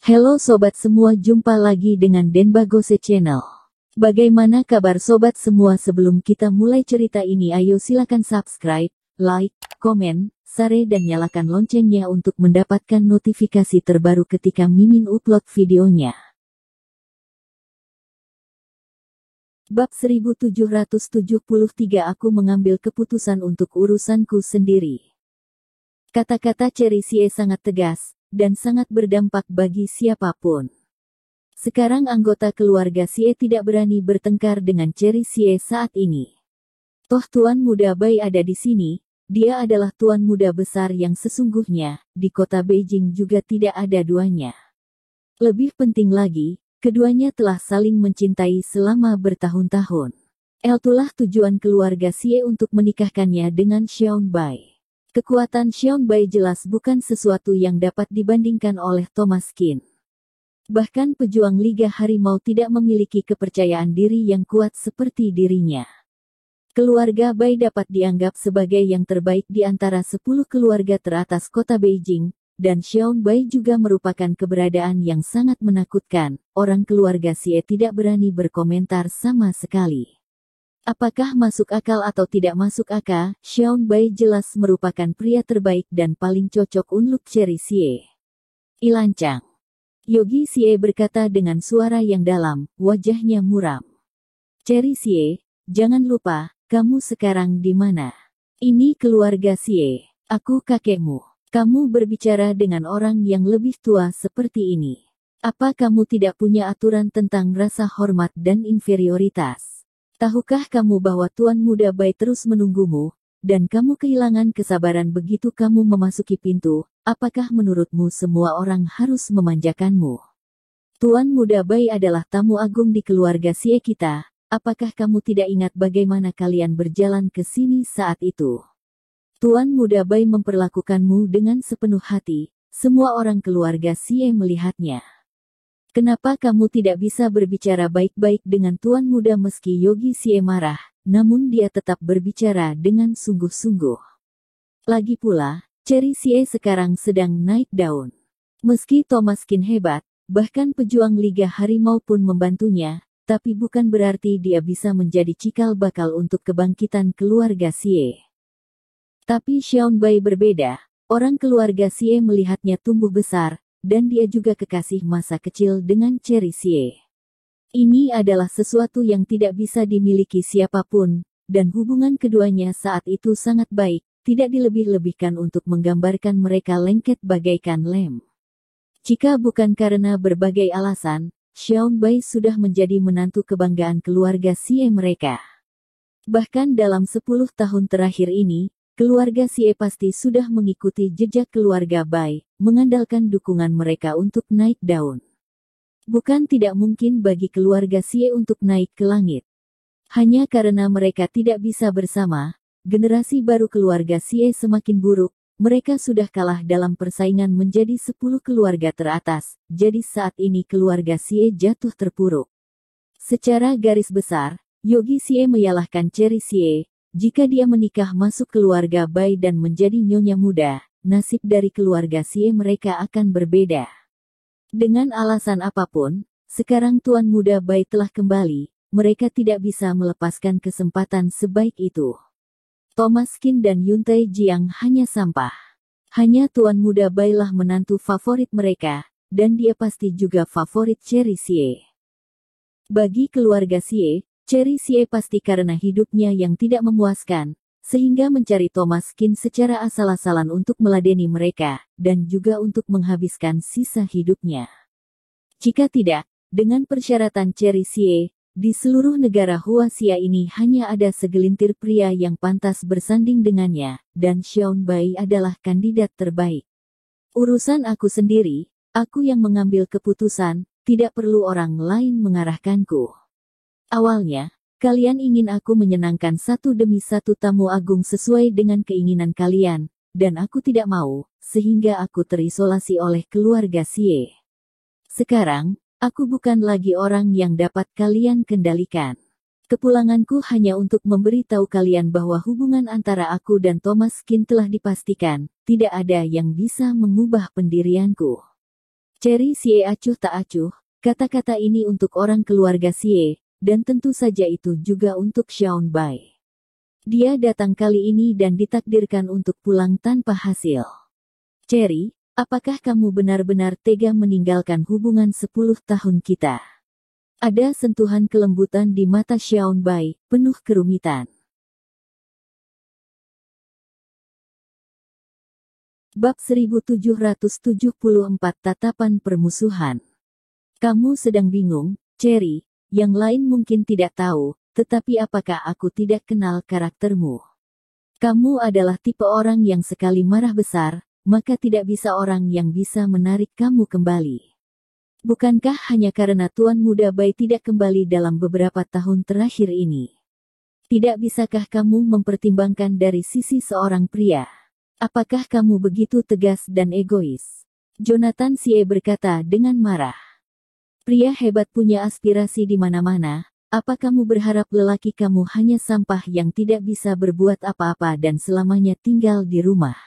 Halo sobat semua, jumpa lagi dengan Denbagose Channel. Bagaimana kabar sobat semua? Sebelum kita mulai cerita ini, ayo silakan subscribe, like, komen, share dan nyalakan loncengnya untuk mendapatkan notifikasi terbaru ketika Mimin upload videonya. Bab 1773. Aku mengambil keputusan untuk urusanku sendiri. Kata-kata Cherry Sie sangat tegas dan sangat berdampak bagi siapapun. Sekarang anggota keluarga Sie tidak berani bertengkar dengan Cherry Sie saat ini. Toh Tuan Muda Bai ada di sini, dia adalah Tuan Muda besar yang sesungguhnya, di kota Beijing juga tidak ada duanya. Lebih penting lagi, keduanya telah saling mencintai selama bertahun-tahun. Itulah tujuan keluarga Sie untuk menikahkannya dengan Xiao Bai. Kekuatan Xiao Bai jelas bukan sesuatu yang dapat dibandingkan oleh Thomas Qin. Bahkan pejuang Liga Harimau tidak memiliki kepercayaan diri yang kuat seperti dirinya. Keluarga Bai dapat dianggap sebagai yang terbaik di antara 10 keluarga teratas kota Beijing, dan Xiao Bai juga merupakan keberadaan yang sangat menakutkan. Orang keluarga Sie tidak berani berkomentar sama sekali. Apakah masuk akal atau tidak masuk akal, Xiao Bai jelas merupakan pria terbaik dan paling cocok untuk Cherry Sie. Ilancang. Yogi Sie berkata dengan suara yang dalam, wajahnya muram. Cherry Sie, jangan lupa, kamu sekarang di mana? Ini keluarga Sie. Aku kakekmu. Kamu berbicara dengan orang yang lebih tua seperti ini. Apa kamu tidak punya aturan tentang rasa hormat dan inferioritas? Tahukah kamu bahwa Tuan Muda Bai terus menunggumu, dan kamu kehilangan kesabaran begitu kamu memasuki pintu? Apakah menurutmu semua orang harus memanjakanmu? Tuan Muda Bai adalah tamu agung di keluarga Sie kita. Apakah kamu tidak ingat bagaimana kalian berjalan ke sini saat itu? Tuan Muda Bai memperlakukanmu dengan sepenuh hati. Semua orang keluarga Sie melihatnya. Kenapa kamu tidak bisa berbicara baik-baik dengan Tuan Muda? Meski Yogi Sie marah, namun dia tetap berbicara dengan sungguh-sungguh. Lagi pula, Cherry Sie sekarang sedang naik daun. Meski Thomas Qin hebat, bahkan pejuang Liga Harimau pun membantunya, tapi bukan berarti dia bisa menjadi cikal bakal untuk kebangkitan keluarga Sie. Tapi Xiao Bai berbeda, orang keluarga Sie melihatnya tumbuh besar, dan dia juga kekasih masa kecil dengan Cherry Sie. Ini adalah sesuatu yang tidak bisa dimiliki siapapun, dan hubungan keduanya saat itu sangat baik, tidak dilebih-lebihkan untuk menggambarkan mereka lengket bagaikan lem. Jika bukan karena berbagai alasan, Xiao Bai sudah menjadi menantu kebanggaan keluarga Sie mereka. Bahkan dalam 10 tahun terakhir ini, keluarga Sie pasti sudah mengikuti jejak keluarga Bai, mengandalkan dukungan mereka untuk naik daun. Bukan tidak mungkin bagi keluarga Sie untuk naik ke langit. Hanya karena mereka tidak bisa bersama, generasi baru keluarga Sie semakin buruk, mereka sudah kalah dalam persaingan menjadi 10 keluarga teratas, jadi saat ini keluarga Sie jatuh terpuruk. Secara garis besar, Yogi Sie menyalahkan Cherry Sie. Jika dia menikah masuk keluarga Bai dan menjadi nyonya muda, nasib dari keluarga Sie mereka akan berbeda. Dengan alasan apapun, sekarang Tuan Muda Bai telah kembali, mereka tidak bisa melepaskan kesempatan sebaik itu. Thomas Qin dan Yuntai Jiang hanya sampah. Hanya Tuan Muda Bai lah menantu favorit mereka, dan dia pasti juga favorit Cherry Sie. Bagi keluarga Sie, Cherry Sie pasti karena hidupnya yang tidak memuaskan, sehingga mencari Thomas Qin secara asal-asalan untuk meladeni mereka, dan juga untuk menghabiskan sisa hidupnya. Jika tidak, dengan persyaratan Cherry Sie, di seluruh negara Huaxia ini hanya ada segelintir pria yang pantas bersanding dengannya, dan Xiao Bai adalah kandidat terbaik. Urusan aku sendiri, aku yang mengambil keputusan, tidak perlu orang lain mengarahkanku. Awalnya, kalian ingin aku menyenangkan satu demi satu tamu agung sesuai dengan keinginan kalian, dan aku tidak mau, sehingga aku terisolasi oleh keluarga Sie. Sekarang, aku bukan lagi orang yang dapat kalian kendalikan. Kepulanganku hanya untuk memberitahu kalian bahwa hubungan antara aku dan Thomas Qin telah dipastikan, tidak ada yang bisa mengubah pendirianku. Cherry Xie acuh tak acuh, kata-kata ini untuk orang keluarga Xie, dan tentu saja itu juga untuk Xiao Bai. Dia datang kali ini dan ditakdirkan untuk pulang tanpa hasil. Cherry, apakah kamu benar-benar tega meninggalkan hubungan 10 tahun kita? Ada sentuhan kelembutan di mata Xiao Bai, penuh kerumitan. Bab 1774 Tatapan Permusuhan. Kamu sedang bingung, Cherry, yang lain mungkin tidak tahu, tetapi apakah aku tidak kenal karaktermu? Kamu adalah tipe orang yang sekali marah besar, maka tidak bisa orang yang bisa menarik kamu kembali. Bukankah hanya karena Tuan Muda Bai tidak kembali dalam beberapa tahun terakhir ini? Tidak bisakah kamu mempertimbangkan dari sisi seorang pria? Apakah kamu begitu tegas dan egois? Jonathan Xie berkata dengan marah. Pria hebat punya aspirasi di mana-mana. Apa kamu berharap lelaki kamu hanya sampah yang tidak bisa berbuat apa-apa dan selamanya tinggal di rumah?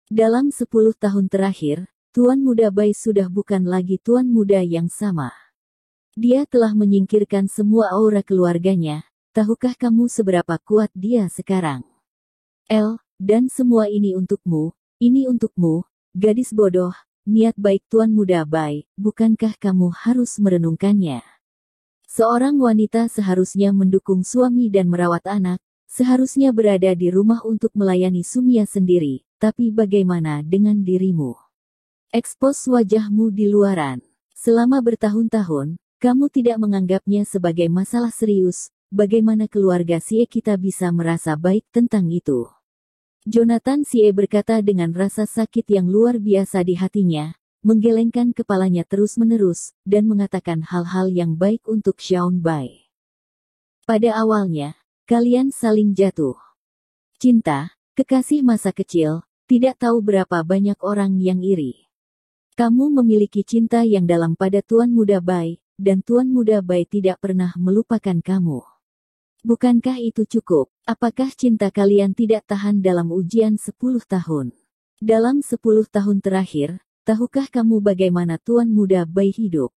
Dalam 10 tahun terakhir, Tuan Muda Bai sudah bukan lagi tuan muda yang sama. Dia telah menyingkirkan semua aura keluarganya. Tahukah kamu seberapa kuat dia sekarang? Dan semua ini untukmu, gadis bodoh, niat baik Tuan Muda Bai, bukankah kamu harus merenungkannya? Seorang wanita seharusnya mendukung suami dan merawat anak, seharusnya berada di rumah untuk melayani suaminya sendiri, tapi bagaimana dengan dirimu? Ekspos wajahmu di luaran. Selama bertahun-tahun, kamu tidak menganggapnya sebagai masalah serius. Bagaimana keluarga Xie kita bisa merasa baik tentang itu? Jonathan Xie berkata dengan rasa sakit yang luar biasa di hatinya, menggelengkan kepalanya terus-menerus, dan mengatakan hal-hal yang baik untuk Xiao Bai. Pada awalnya, kalian saling jatuh cinta, kekasih masa kecil, tidak tahu berapa banyak orang yang iri. Kamu memiliki cinta yang dalam pada Tuan Muda Bai, dan Tuan Muda Bai tidak pernah melupakan kamu. Bukankah itu cukup? Apakah cinta kalian tidak tahan dalam ujian 10 tahun? Dalam 10 tahun terakhir, tahukah kamu bagaimana Tuan Muda Bai hidup?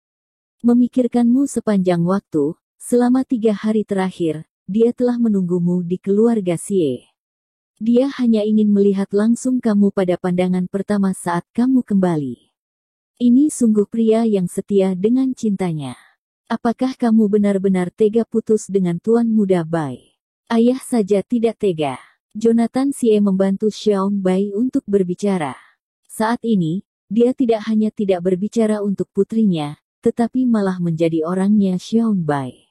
Memikirkanmu sepanjang waktu, selama 3 hari terakhir, dia telah menunggumu di keluarga Xie. Dia hanya ingin melihat langsung kamu pada pandangan pertama saat kamu kembali. Ini sungguh pria yang setia dengan cintanya. Apakah kamu benar-benar tega putus dengan Tuan Muda Bai? Ayah saja tidak tega. Jonathan Xie membantu Xiao Bai untuk berbicara. Saat ini, dia tidak hanya tidak berbicara untuk putrinya, tetapi malah menjadi orangnya Xiao Bai.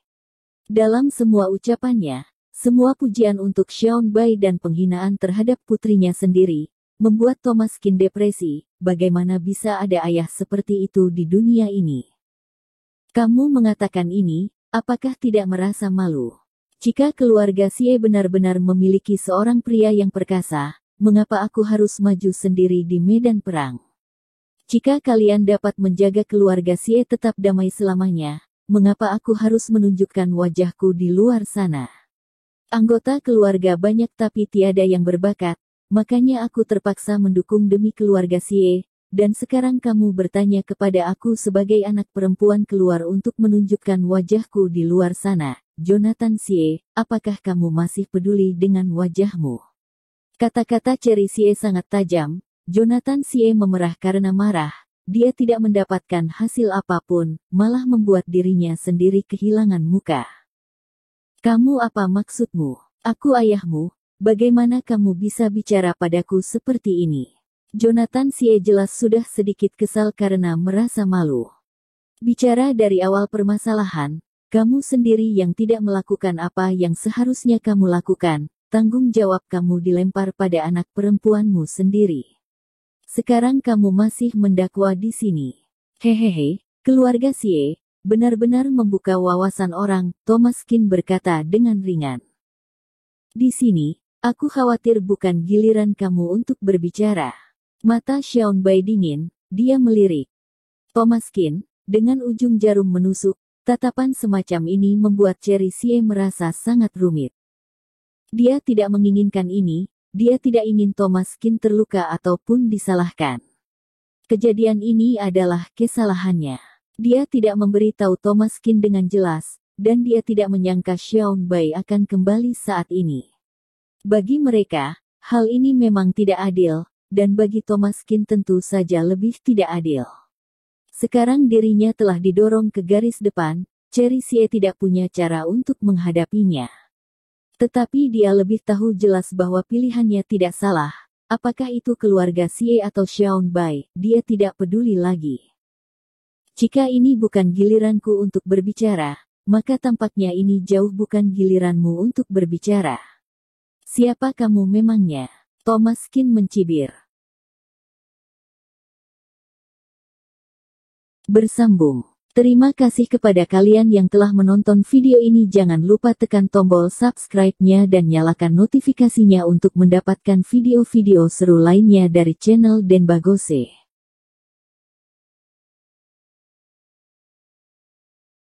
Dalam semua ucapannya, semua pujian untuk Xiao Bai dan penghinaan terhadap putrinya sendiri, membuat Thomas Qin depresi. Bagaimana bisa ada ayah seperti itu di dunia ini? Kamu mengatakan ini, apakah tidak merasa malu? Jika keluarga Xie benar-benar memiliki seorang pria yang perkasa, mengapa aku harus maju sendiri di medan perang? Jika kalian dapat menjaga keluarga Xie tetap damai selamanya, mengapa aku harus menunjukkan wajahku di luar sana? Anggota keluarga banyak tapi tiada yang berbakat. Makanya aku terpaksa mendukung demi keluarga Xie, dan sekarang kamu bertanya kepada aku sebagai anak perempuan keluar untuk menunjukkan wajahku di luar sana. Jonathan Xie, apakah kamu masih peduli dengan wajahmu? Kata-kata Cherry Xie sangat tajam. Jonathan Xie memerah karena marah. Dia tidak mendapatkan hasil apapun, malah membuat dirinya sendiri kehilangan muka. Kamu apa maksudmu? Aku ayahmu. Bagaimana kamu bisa bicara padaku seperti ini? Jonathan Xie jelas sudah sedikit kesal karena merasa malu. Bicara dari awal permasalahan, kamu sendiri yang tidak melakukan apa yang seharusnya kamu lakukan, tanggung jawab kamu dilempar pada anak perempuanmu sendiri. Sekarang kamu masih mendakwa di sini. Hehehe, keluarga Xie, benar-benar membuka wawasan orang, Thomas Qin berkata dengan ringan. Di sini, aku khawatir bukan giliran kamu untuk berbicara. Mata Xiao Bai dingin, dia melirik. Thomas Qin, dengan ujung jarum menusuk, tatapan semacam ini membuat Cherry Xie merasa sangat rumit. Dia tidak menginginkan ini, dia tidak ingin Thomas Qin terluka ataupun disalahkan. Kejadian ini adalah kesalahannya. Dia tidak memberitahu Thomas Qin dengan jelas, dan dia tidak menyangka Xiaoan Bai akan kembali saat ini. Bagi mereka, hal ini memang tidak adil, dan bagi Thomas Qin tentu saja lebih tidak adil. Sekarang dirinya telah didorong ke garis depan, Cherry Xie tidak punya cara untuk menghadapinya. Tetapi dia lebih tahu jelas bahwa pilihannya tidak salah. Apakah itu keluarga Xie atau Xiaoan Bai, dia tidak peduli lagi. Jika ini bukan giliranku untuk berbicara, maka tampaknya ini jauh bukan giliranmu untuk berbicara. Siapa kamu memangnya? Thomas Qin mencibir. Bersambung. Terima kasih kepada kalian yang telah menonton video ini. Jangan lupa tekan tombol subscribe-nya dan nyalakan notifikasinya untuk mendapatkan video-video seru lainnya dari channel Denbagose.